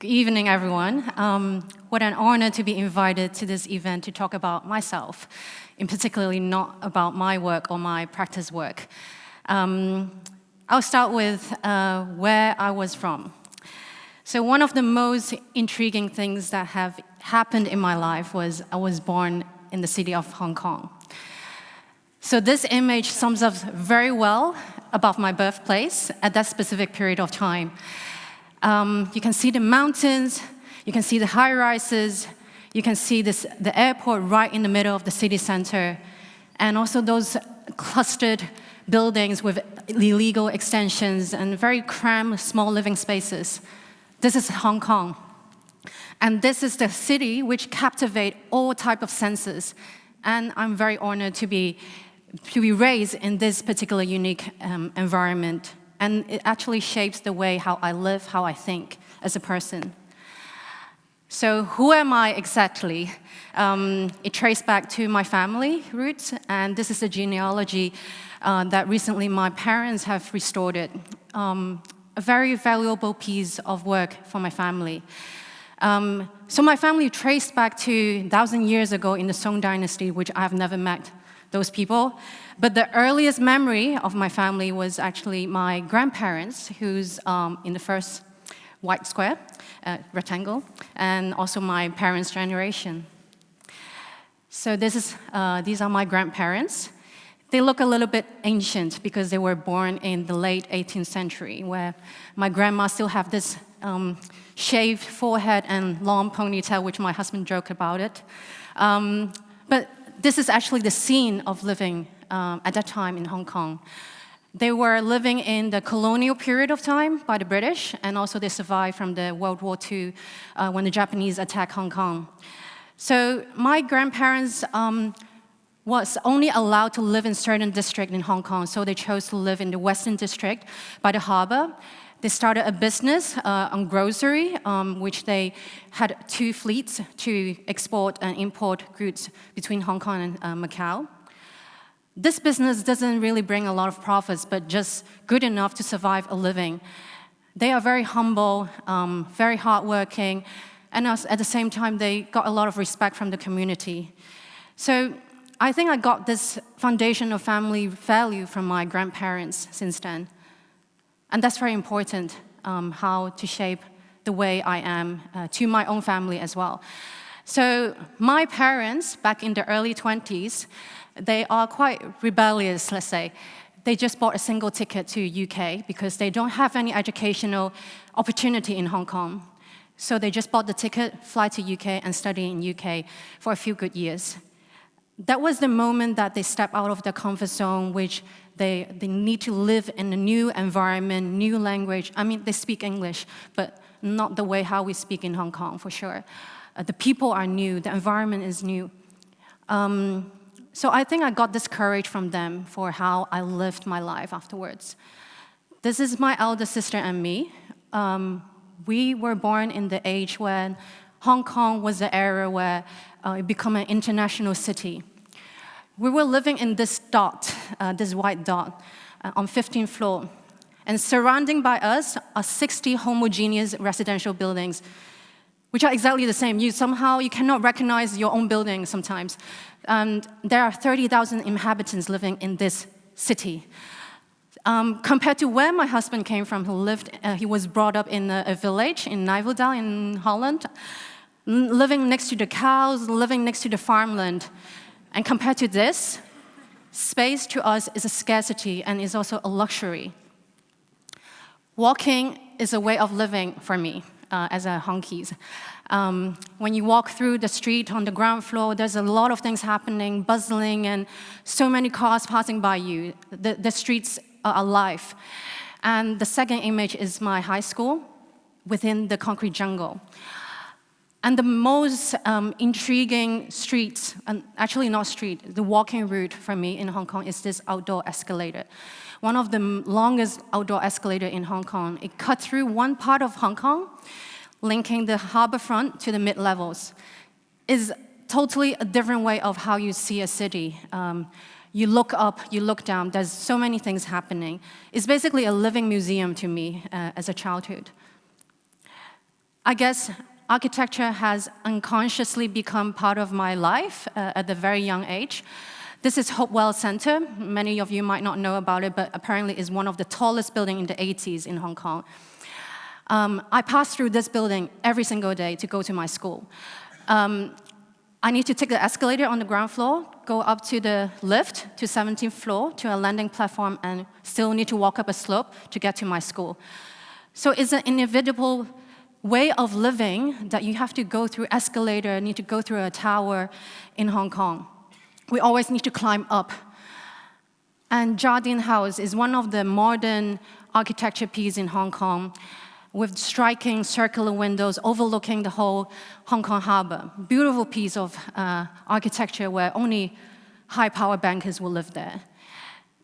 Good evening, everyone. What an honor to be invited to this event to talk about myself, in particularly not about my work or my practice work. I'll start with where I was from. So one of the most intriguing things that have happened in my life was I was born in the city of Hong Kong. So this image sums up very well about my birthplace at that specific period of time. You can see the mountains, you can see the high-rises, you can see the airport right in the middle of the city center, and also those clustered buildings with illegal extensions and very cramped, small living spaces. This is Hong Kong. And this is the city which captivates all types of senses. And I'm very honored to be raised in this particular unique environment. And it actually shapes the way how I live, how I think as a person. So who am I exactly? It traced back to my family roots, and this is a genealogy that recently my parents have restored it. A very valuable piece of work for my family. So my family traced back to 1,000 years ago in the Song Dynasty, which I've never met those people. But the earliest memory of my family was actually my grandparents, who's in the first white square, rectangle, and also my parents' generation. So these are my grandparents. They look a little bit ancient because they were born in the late 18th century, where my grandma still have this shaved forehead and long ponytail, which my husband joked about it. But this is actually the scene of living at that time in Hong Kong. They were living in the colonial period of time by the British, and also they survived from the World War II when the Japanese attacked Hong Kong. So my grandparents was only allowed to live in certain districts in Hong Kong, so they chose to live in the Western District by the harbor. They started a business on grocery, which they had 2 fleets to export and import goods between Hong Kong and Macau. This business doesn't really bring a lot of profits, but just good enough to survive a living. They are very humble, very hardworking, and at the same time, they got a lot of respect from the community. So I think I got this foundation of family value from my grandparents since then. And that's very important, how to shape the way I am to my own family as well. So my parents, back in the early 20s, they are quite rebellious, let's say. They just bought a single ticket to UK because they don't have any educational opportunity in Hong Kong. So they just bought the ticket, fly to UK, and study in UK for a few good years. That was the moment that they stepped out of their comfort zone, which they need to live in a new environment, new language. I mean, they speak English, but not the way how we speak in Hong Kong, for sure. The people are new, the environment is new. So I think I got this courage from them for how I lived my life afterwards. This is my elder sister and me. We were born in the age when Hong Kong was the era where it became an international city. We were living in this dot, this white dot, on 15th floor. And surrounding by us are 60 homogeneous residential buildings, which are exactly the same. You cannot recognize your own building sometimes. And there are 30,000 inhabitants living in this city. Compared to where my husband came from, he was brought up in a village in Nijverdal in Holland, living next to the cows, living next to the farmland. And compared to this, space to us is a scarcity and is also a luxury. Walking is a way of living for me as a honkies. When you walk through the street on the ground floor, there's a lot of things happening, bustling, and so many cars passing by you. The streets are alive. And the second image is my high school within the concrete jungle. And the most intriguing streets, and actually not street, the walking route for me in Hong Kong is this outdoor escalator. One of the longest outdoor escalator in Hong Kong. It cut through one part of Hong Kong, linking the harborfront to the mid-levels. Is totally a different way of how you see a city. You look up, you look down, there's so many things happening. It's basically a living museum to me as a childhood. I guess architecture has unconsciously become part of my life at a very young age. This is Hopewell Center. Many of you might not know about it, but apparently it's one of the tallest buildings in the 80s in Hong Kong. I pass through this building every single day to go to my school. I need to take the escalator on the ground floor, go up to the lift to 17th floor to a landing platform, and still need to walk up a slope to get to my school. So it's an inevitable way of living that you have to go through escalator, need to go through a tower in Hong Kong. We always need to climb up. And Jardin House is one of the modern architecture pieces in Hong Kong, with striking circular windows overlooking the whole Hong Kong harbor. Beautiful piece of architecture where only high-power bankers will live there.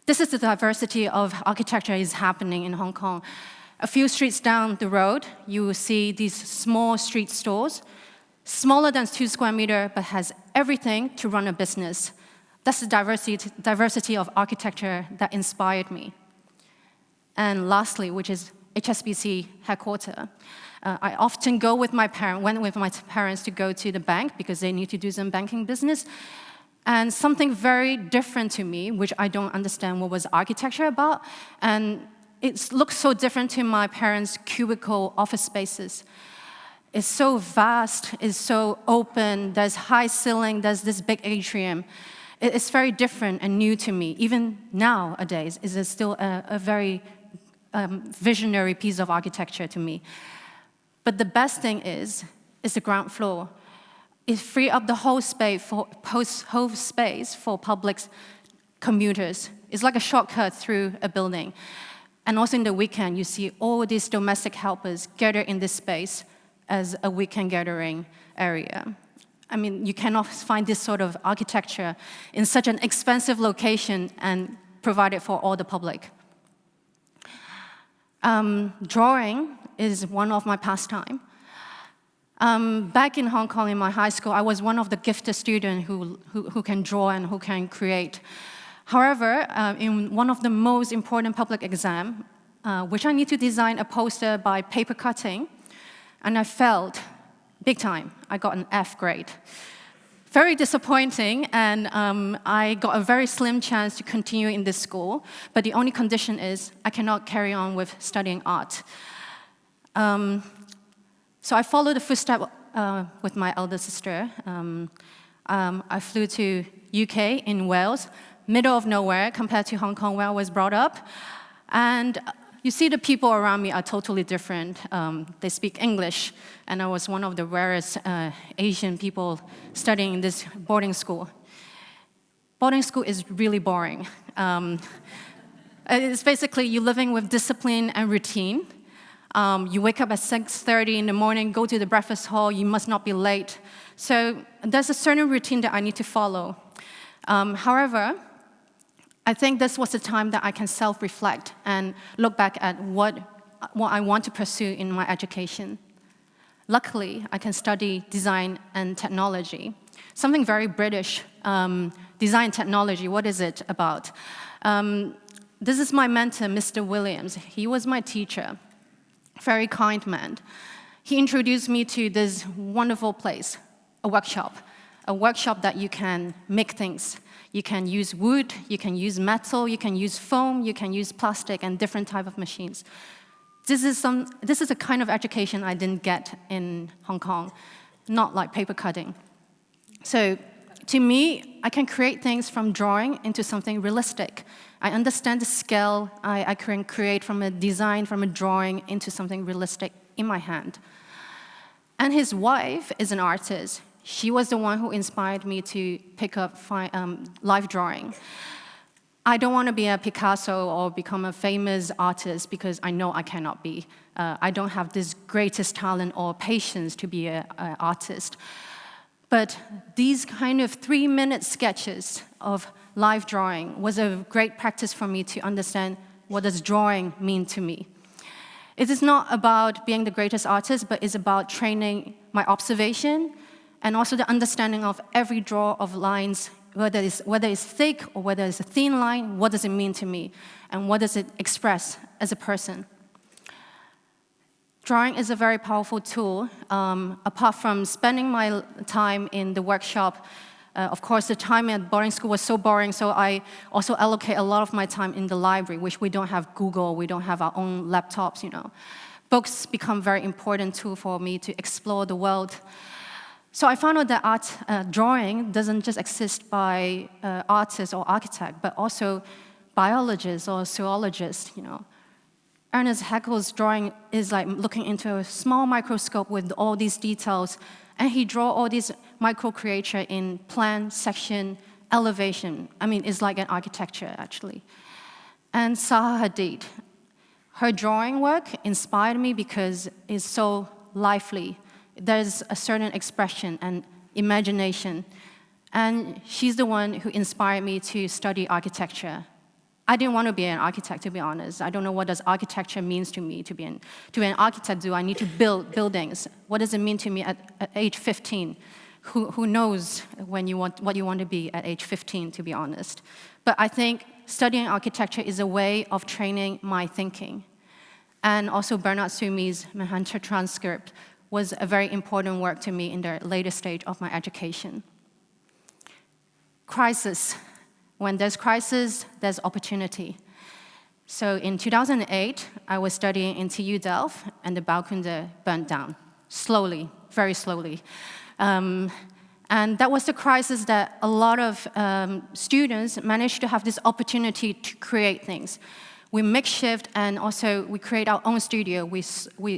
This is the diversity of architecture is happening in Hong Kong. A few streets down the road, you will see these small street stores, smaller than 2 square meters, but has everything to run a business. That's the diversity of architecture that inspired me. And lastly, which is HSBC Headquarters. I often went with my parents to go to the bank because they need to do some banking business. And something very different to me, which I don't understand what was architecture about, and it looks so different to my parents' cubicle office spaces. It's so vast, it's so open, there's high ceiling, there's this big atrium. It's very different and new to me. Even nowadays, it's still a very visionary piece of architecture to me. But the best thing is the ground floor. It frees up the whole space for public commuters. It's like a shortcut through a building. And also in the weekend, you see all these domestic helpers gather in this space as a weekend gathering area. I mean, you cannot find this sort of architecture in such an expensive location and provide it for all the public. Drawing is one of my pastimes. Back in Hong Kong in my high school, I was one of the gifted students who can draw and who can create. However, in one of the most important public exams, which I need to design a poster by paper cutting, and I failed big time. I got an F grade. Very disappointing, and I got a very slim chance to continue in this school, but the only condition is I cannot carry on with studying art. So I followed the footsteps with my elder sister. I flew to UK in Wales, middle of nowhere compared to Hong Kong where I was brought up. And you see the people around me are totally different. They speak English, and I was one of the rarest Asian people studying in this boarding school. Boarding school is really boring. It's basically you living with discipline and routine. You wake up at 6:30 in the morning, go to the breakfast hall, you must not be late. So there's a certain routine that I need to follow. However, I think this was the time that I can self-reflect and look back at what I want to pursue in my education. Luckily, I can study design and technology, something very British. Design technology, what is it about? This is my mentor, Mr. Williams. He was my teacher, very kind man. He introduced me to this wonderful place, a workshop that you can make things. You can use wood, you can use metal, you can use foam, you can use plastic and different type of machines. This is a kind of education I didn't get in Hong Kong, not like paper cutting. So to me, I can create things from drawing into something realistic. I understand the scale. I can create from a design, from a drawing, into something realistic in my hand. And his wife is an artist. She was the one who inspired me to pick up live drawing. I don't want to be a Picasso or become a famous artist because I know I cannot be. I don't have this greatest talent or patience to be an artist. But these kind of 3-minute sketches of live drawing was a great practice for me to understand what does drawing mean to me. It is not about being the greatest artist, but it's about training my observation and also the understanding of every draw of lines, whether it's thick or whether it's a thin line, what does it mean to me, and what does it express as a person. drawing is a very powerful tool. Apart from spending my time in the workshop, of course, the time at boarding school was so boring, so I also allocate a lot of my time in the library, which we don't have Google, we don't have our own laptops, you know. Books become a very important tool for me to explore the world. So I found out that drawing doesn't just exist by artists or architects, but also biologists or zoologists, you know. Ernest Haeckel's drawing is like looking into a small microscope with all these details, and he draw all these micro-creature in plan, section, elevation. I mean, it's like an architecture, actually. And Zaha Hadid, her drawing work inspired me because it's so lively. There's a certain expression and imagination. And she's the one who inspired me to study architecture. I didn't want to be an architect, to be honest. I don't know what does architecture means to me. To be an architect, do I need to build buildings? What does it mean to me at age 15? Who knows what you want to be at age 15, to be honest. But I think studying architecture is a way of training my thinking. And also Bernard Sumi's Manhattan transcript was a very important work to me in the later stage of my education. Crisis. When there's crisis, there's opportunity. So in 2008, I was studying in TU Delft, and the Baukunde burned down, slowly, very slowly. And that was the crisis that a lot of students managed to have this opportunity to create things. We makeshift, and also we create our own studio. We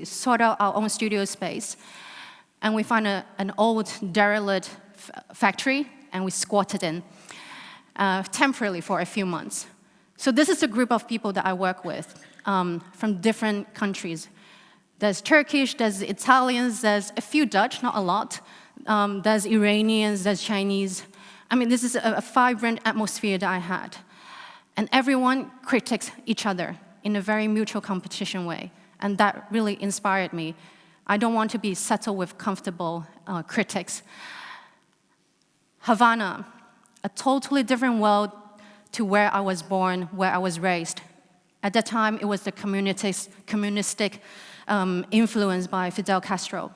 sort out our own studio space, and we find an old derelict factory, and we squatted in. Temporarily for a few months. So this is a group of people that I work with from different countries. There's Turkish, there's Italians, there's a few Dutch, not a lot. There's Iranians, there's Chinese. I mean, this is a vibrant atmosphere that I had. And everyone critiques each other in a very mutual competition way. And that really inspired me. I don't want to be settled with comfortable critics. Havana. A totally different world to where I was born, where I was raised. At that time, it was the communistic influence by Fidel Castro.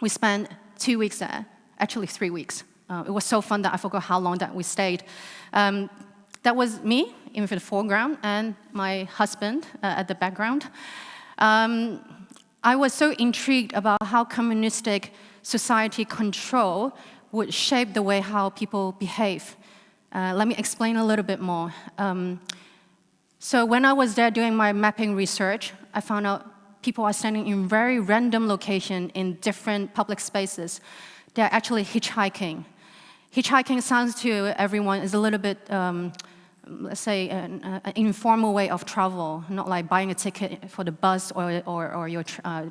We spent 2 weeks there, actually 3 weeks. It was so fun that I forgot how long that we stayed. That was me in the foreground and my husband at the background. I was so intrigued about how communistic society control would shape the way how people behave. Let me explain a little bit more. So when I was there doing my mapping research, I found out people are standing in very random locations in different public spaces. They're actually hitchhiking. Hitchhiking sounds to everyone is a little bit, let's say, an informal way of travel, not like buying a ticket for the bus or your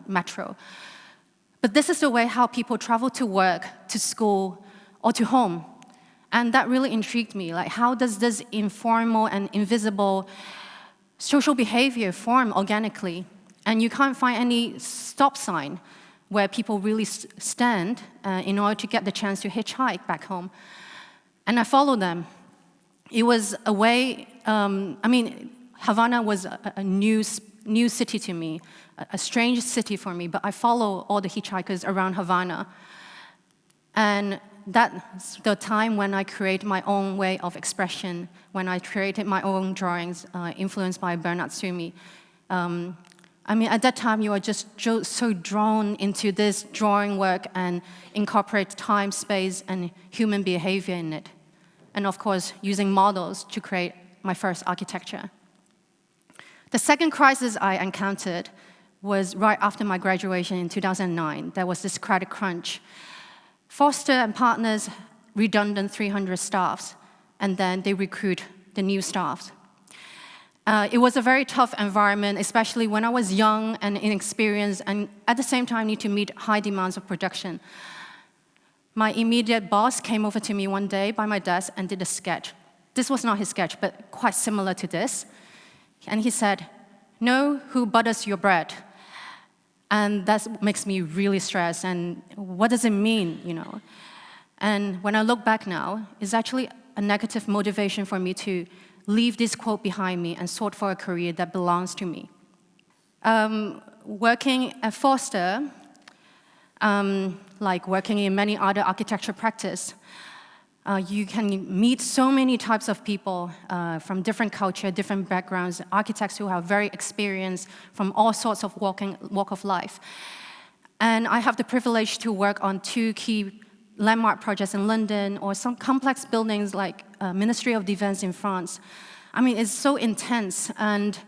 metro. But this is the way how people travel to work, to school, or to home. And that really intrigued me. Like, how does this informal and invisible social behavior form organically? And you can't find any stop sign where people really stand in order to get the chance to hitchhike back home. And I followed them. It was a way, Havana was a new city to me, a strange city for me, but I follow all the hitchhikers around Havana. And that's the time when I create my own way of expression, when I created my own drawings influenced by Bernard Sumi. At that time, you are just so drawn into this drawing work and incorporate time, space, and human behavior in it. And of course, using models to create my first architecture. The second crisis I encountered was right after my graduation in 2009. There was this credit crunch. Foster and Partners redundant 300 staffs, and then they recruit the new staffs. It was a very tough environment, especially when I was young and inexperienced, and at the same time need to meet high demands of production. My immediate boss came over to me one day by my desk and did a sketch. This was not his sketch, but quite similar to this. And he said, "Know who butters your bread." And that makes me really stressed. And what does it mean, you know? And when I look back now, it's actually a negative motivation for me to leave this quote behind me and sort for a career that belongs to me. working at Foster, like working in many other architecture practice, you can meet so many types of people from different culture, different backgrounds, architects who have very experienced from all sorts of walk of life. And I have the privilege to work on 2 key landmark projects in London, or some complex buildings like Ministry of Defense in France. I mean, it's so intense, and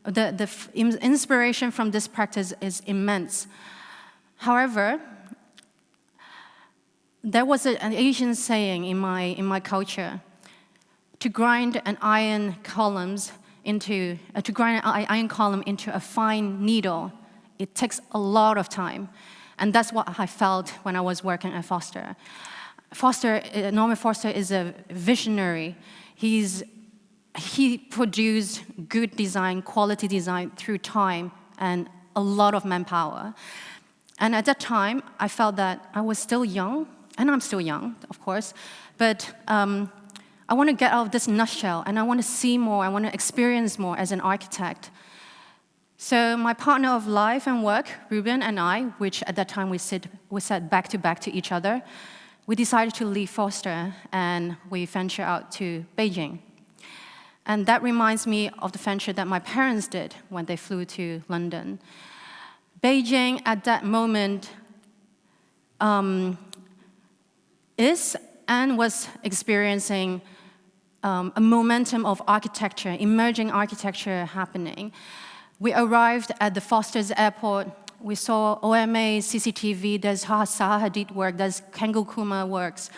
the inspiration from this practice is immense. However, there was an Asian saying in my culture: to grind an iron column into a fine needle, it takes a lot of time. And that's what I felt when I was working at Foster. Norman Foster is a visionary. He produced good design, quality design through time and a lot of manpower. And at that time, I felt that I was still young, and I'm still young, of course, but I want to get out of this nutshell, and I want to see more, I want to experience more as an architect. So my partner of life and work, Ruben, and I, which at that time we sat back to each other, we decided to leave Foster, and we venture out to Beijing. And that reminds me of the venture that my parents did when they flew to London. Beijing at that moment is and was experiencing a momentum of architecture, emerging architecture happening. We arrived at the Foster's airport. We saw OMA, CCTV, there's Zaha Hadid work, there's Kangol Kuma works.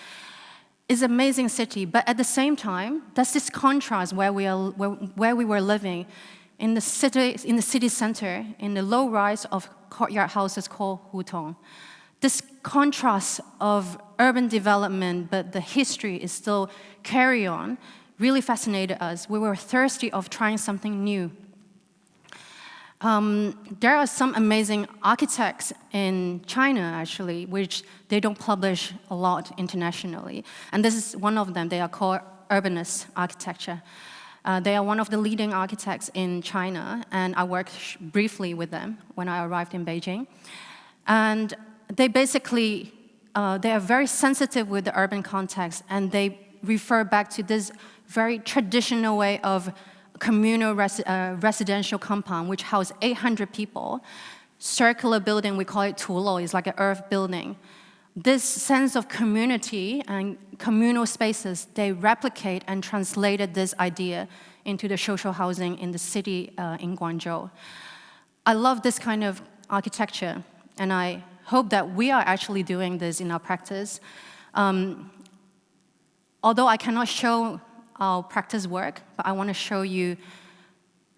It's an amazing city, but at the same time, there's this contrast where we were living in the city center, in the low rise of courtyard houses called hutong. This contrast of urban development, but the history is still carry on, really fascinated us. We were thirsty of trying something new. There are some amazing architects in China, actually, which they don't publish a lot internationally. And this is one of them. They are called Urbanist Architecture. They are one of the leading architects in China, and I worked briefly with them when I arrived in Beijing. And they basically, they are very sensitive with the urban context, and they refer back to this very traditional way of communal residential compound, which housed 800 people. Circular building, we call it tulo, is like an earth building. This sense of community and communal spaces, they replicate and translated this idea into the social housing in the city in Guangzhou. I love this kind of architecture, and I hope that we are actually doing this in our practice. Although I cannot show our practice work, but I want to show you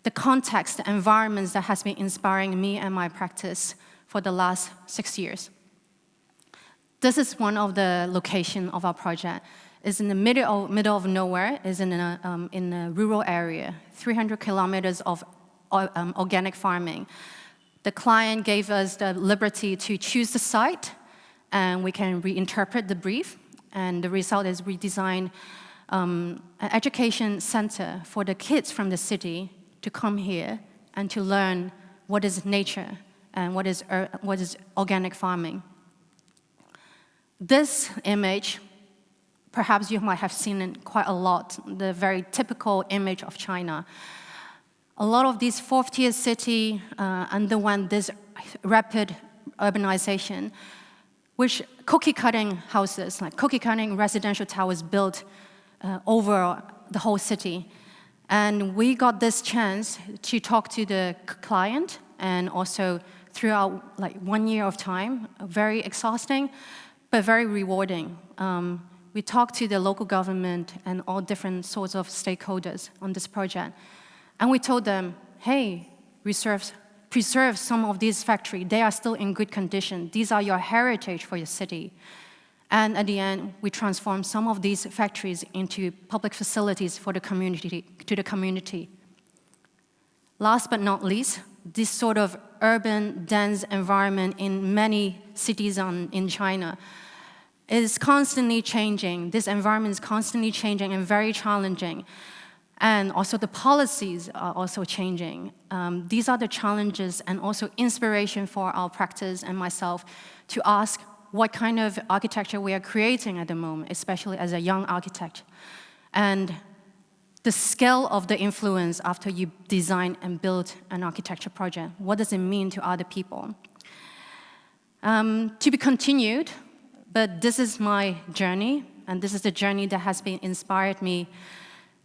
the context, the environments that has been inspiring me and my practice for the last 6 years. This is one of the locations of our project. It's in the middle of nowhere. It's in a rural area, 300 kilometers of organic farming. The client gave us the liberty to choose the site, and we can reinterpret the brief. And the result is we designed an education center for the kids from the city to come here and to learn what is nature and what is organic farming. This image, perhaps you might have seen it quite a lot, the very typical image of China. A lot of these fourth-tier cities underwent this rapid urbanization, which cookie-cutting houses, like cookie-cutting residential towers built over the whole city. And we got this chance to talk to the client, and also throughout like 1 year of time, very exhausting, but very rewarding. We talked to the local government and all different sorts of stakeholders on this project. And we told them, hey, preserve some of these factories. They are still in good condition. These are your heritage for your city. And at the end, we transformed some of these factories into public facilities for the community. Last but not least, this sort of urban, dense environment in many cities in China is constantly changing. This environment is constantly changing and very challenging. And also the policies are also changing. These are the challenges and also inspiration for our practice and myself to ask what kind of architecture we are creating at the moment, especially as a young architect. And the scale of the influence after you design and build an architecture project. What does it mean to other people? To be continued, but this is my journey, and this is the journey that has been inspired me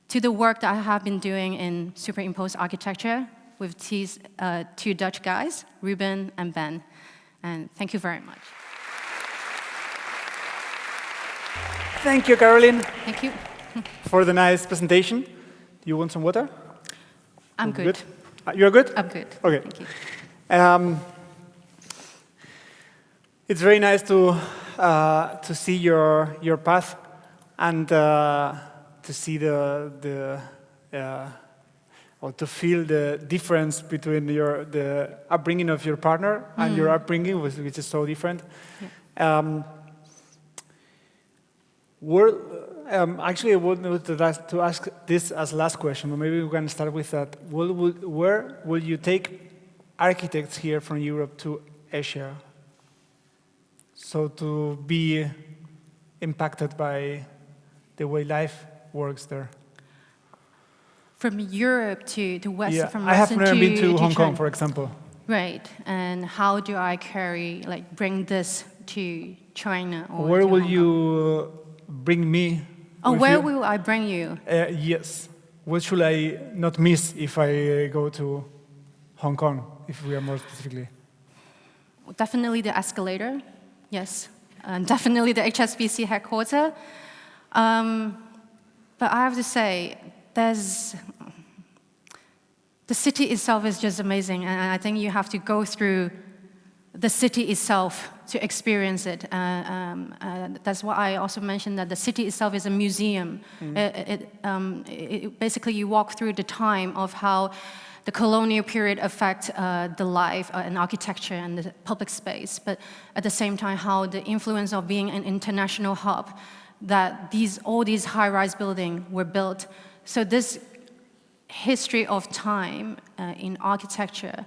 to the work that I have been doing in Superimpose Architecture with these two Dutch guys, Ruben and Ben. And thank you very much. Thank you, Carolyn. Thank you. For the nice presentation. Do you want some water? I'm good. You're good? I'm good. Okay. Thank you. It's very nice to see your path and to see or to feel the difference between the upbringing of your partner and your upbringing, which is so different. Yeah. Actually, I wanted to ask this as last question, but maybe we can start with that. Where will you take architects here from Europe to Asia? So to be impacted by the way life works there. From Europe to West, yeah. from I have Western never been to Hong China. Kong, for example. Right, and how do I bring this to China or where to will Hong Kong? you bring me? Oh, where will I bring you? Yes. What should I not miss if I go to Hong Kong, if we are more specifically? Definitely the escalator, yes. And definitely the HSBC headquarters. But I have to say, the city itself is just amazing, and I think you have to go through the city itself to experience it. That's why I also mentioned that the city itself is a museum. Basically, you walk through the time of how the colonial period affect the life and architecture and the public space, but at the same time, how the influence of being an international hub, that all these high-rise buildings were built. So this history of time in architecture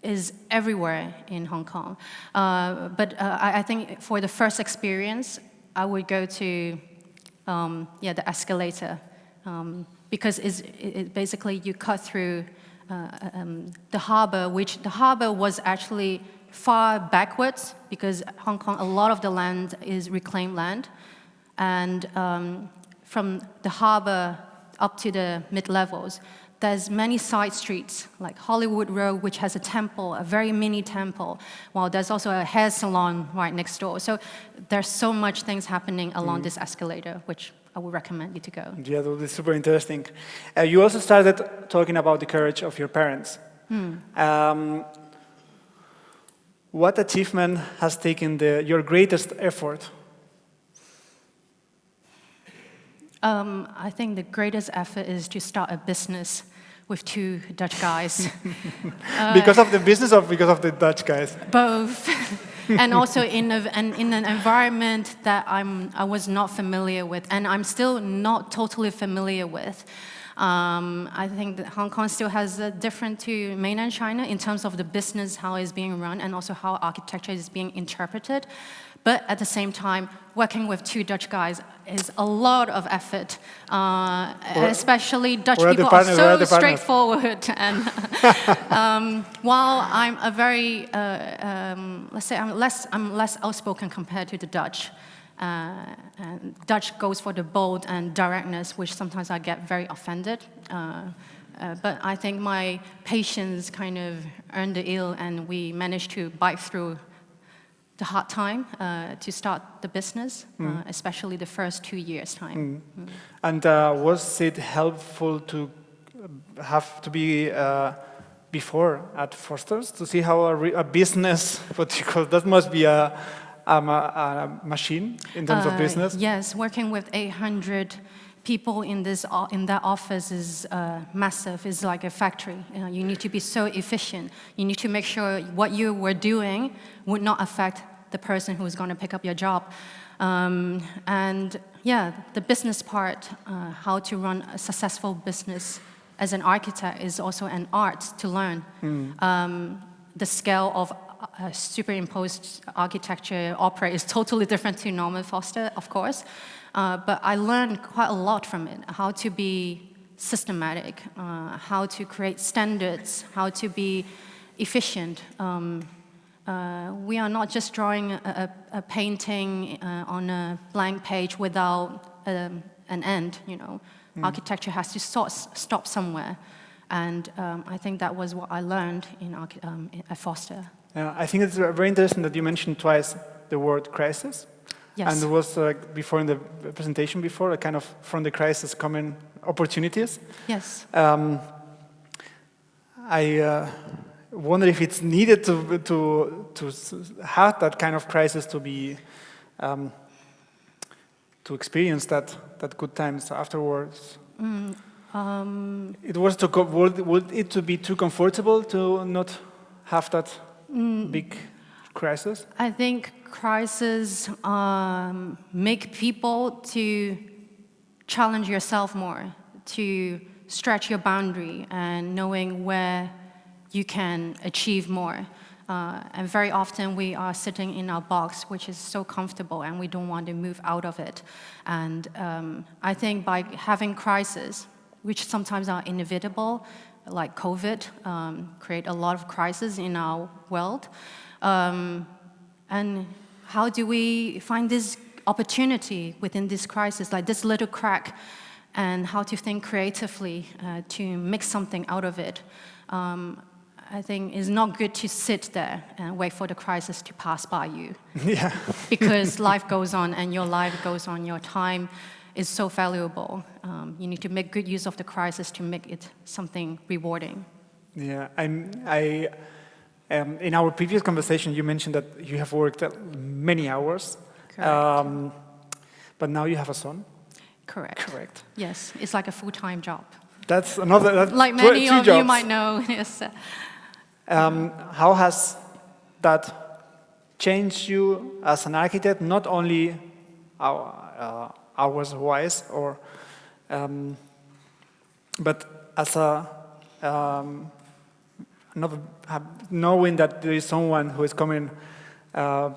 is everywhere in Hong Kong. But I think for the first experience, I would go to the escalator, because it basically you cut through the harbor, which the harbor was actually far backwards, because Hong Kong, a lot of the land is reclaimed land. And from the harbor up to the mid-levels, there's many side streets, like Hollywood Road, which has a temple, a very mini temple, while there's also a hair salon right next door. So there's so much things happening along this escalator, which I would recommend you to go. Yeah, that would be super interesting. You also started talking about the courage of your parents. What achievement has taken your greatest effort? I think the greatest effort is to start a business with two Dutch guys. Because of the business or because of the Dutch guys? Both. And also in an environment that I was not familiar with, and I'm still not totally familiar with. I think that Hong Kong still has a different to mainland China in terms of the business, how it's being run, and also how architecture is being interpreted. But at the same time, working with two Dutch guys is a lot of effort. Especially Dutch people are so straightforward. And while I'm a very, let's say, I'm less outspoken compared to the Dutch. And Dutch goes for the bold and directness, which sometimes I get very offended. But I think my patience kind of earned the ill, and we managed to bite through the hard time to start the business, especially the first 2 years' time. And was it helpful to have to be before at Foster's to see how a business, because that must be a machine in terms of business? Yes, working with 800 people in that office is massive. It's like a factory. You need to be so efficient. You need to make sure what you were doing would not affect the person who is going to pick up your job. And yeah, the business part, how to run a successful business as an architect is also an art to learn. The scale of superimposed architecture operate is totally different to Norman Foster, of course. But I learned quite a lot from it, how to be systematic, how to create standards, how to be efficient. We are not just drawing a painting on a blank page without an end, you know. Architecture has to stop somewhere. And I think that was what I learned at Foster. I think it's very interesting that you mentioned twice the word crisis. Yes. And there was, before in the presentation before, a kind of from the crisis coming opportunities. Yes. I wonder if it's needed to have that kind of crisis to be to experience that good times afterwards. It was would it to be too comfortable to not have that big crisis? I think crises make people to challenge yourself more, to stretch your boundary and knowing where you can achieve more. And very often we are sitting in our box, which is so comfortable, and we don't want to move out of it. And I think by having crises, which sometimes are inevitable, like COVID, create a lot of crises in our world. And how do we find this opportunity within this crisis, like this little crack, and how to think creatively to make something out of it? I think it's not good to sit there and wait for the crisis to pass by you. Yeah. Because life goes on, and your life goes on. Your time is so valuable. You need to make good use of the crisis to make it something rewarding. Yeah, in our previous conversation, you mentioned that you have worked many hours. Correct. But now you have a son. Correct. Correct. Yes, it's like a full-time job. That's another. That's like many two of jobs. you might know. Yes. How has that changed you as an architect? Not only hours-wise, or but as a knowing that there is someone who is coming, who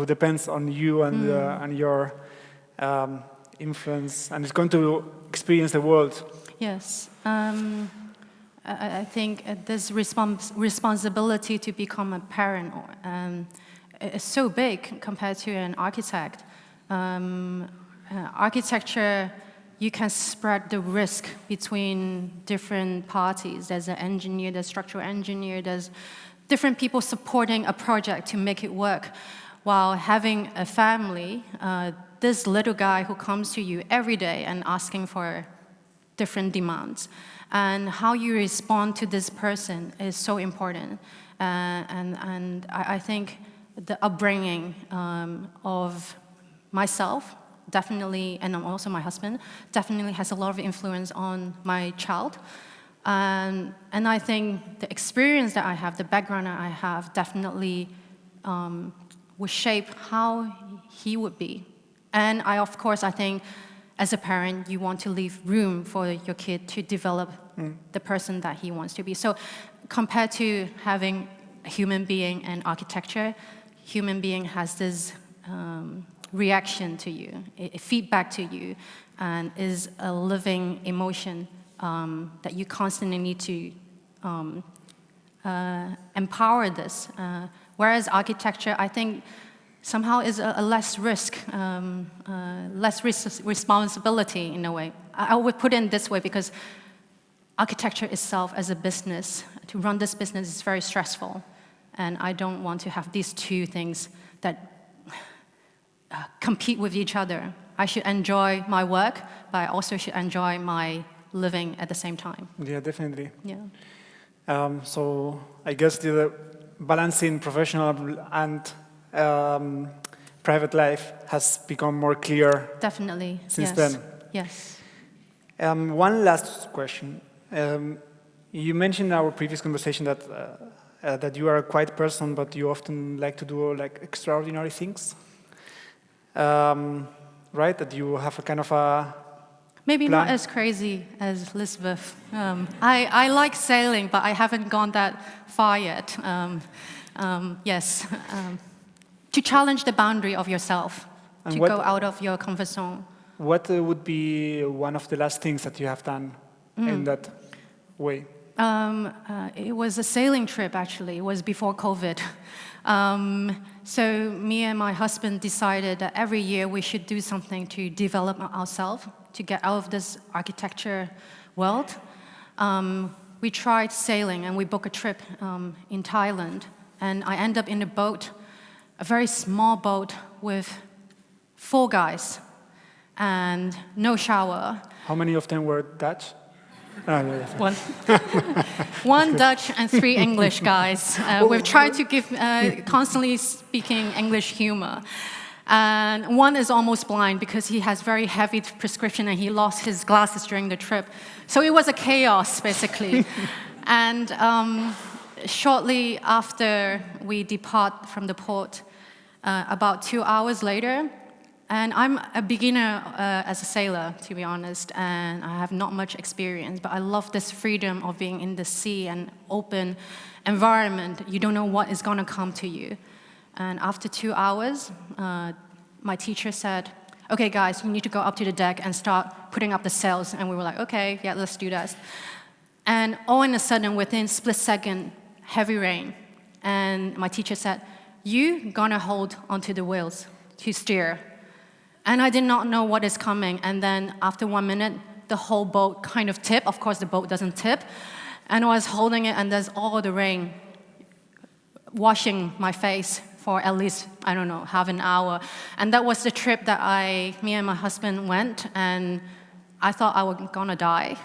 depends on you and your influence, and is going to experience the world. Yes. I think this responsibility to become a parent is so big compared to an architect. Architecture, you can spread the risk between different parties. There's an engineer, there's a structural engineer, there's different people supporting a project to make it work. While having a family, this little guy who comes to you every day and asking for different demands. And how you respond to this person is so important. And I think the upbringing of myself, definitely, and also my husband, definitely has a lot of influence on my child. And I think the experience that I have, the background that I have, definitely will shape how he would be. And of course, I think as a parent, you want to leave room for your kid to develop the person that he wants to be. So compared to having a human being and architecture, human being has this reaction to you, a feedback to you, and is a living emotion that you constantly need to empower this. Whereas architecture, I think, somehow is a less risk, responsibility in a way. I would put it in this way because architecture itself as a business, to run this business is very stressful. And I don't want to have these two things that compete with each other. I should enjoy my work, but I also should enjoy my living at the same time. Yeah, definitely. Yeah. So I guess the balancing professional and private life has become more clear. Definitely. Since yes. then. Yes. One last question. You mentioned in our previous conversation that that you are a quiet person, but you often like to do like extraordinary things. right? That you have a kind of a Maybe plan? not as crazy as Elizabeth. I like sailing, but I haven't gone that far yet. Yes, to challenge the boundary of yourself, And to what- go out of your comfort zone. What would be one of the last things that you have done in that way? It was a sailing trip, actually. It was before COVID. So me and my husband decided that every year we should do something to develop ourselves, to get out of this architecture world. We tried sailing, and we booked a trip in Thailand. And I ended up in a boat, a very small boat with 4 guys and no shower. How many of them were Dutch? One, one Dutch and 3 English guys. We've tried to give constantly speaking English humor. And one is almost blind because he has very heavy prescription and he lost his glasses during the trip. So it was a chaos, basically. And shortly after we depart from the port, about 2 hours later, and I'm a beginner as a sailor, to be honest, and I have not much experience, but I love this freedom of being in the sea and open environment. You don't know what is going to come to you. And after 2 hours, my teacher said, okay, guys, you need to go up to the deck and start putting up the sails. And we were like, okay, yeah, let's do that. And all in a sudden, within a split second, heavy rain. And my teacher said, you're going to hold onto the wheels to steer. And I did not know what is coming. And then after 1 minute, the whole boat kind of tipped. Of course, the boat doesn't tip. And I was holding it, and there's all the rain washing my face for at least, I don't know, half an hour. And that was the trip that me and my husband went, and I thought I was gonna die.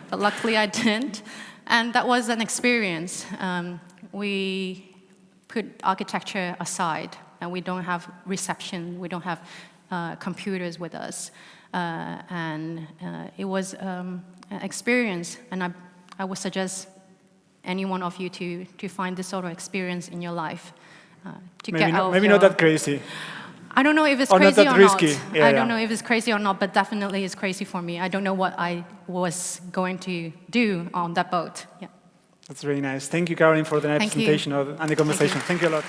But luckily I didn't. And that was an experience. We put architecture aside, and we don't have reception, we don't have computers with us. And it was an experience, and I would suggest any one of you to find this sort of experience in your life. To Maybe get out of maybe not that crazy. I don't know if it's Or not crazy that or risky. not. Yeah, I don't yeah. know if it's crazy or not, but definitely it's crazy for me. I don't know what I was going to do on that boat. Yeah. That's really nice. Thank you, Carolyn, for the nice Thank you. presentation and the conversation. Thank you a lot.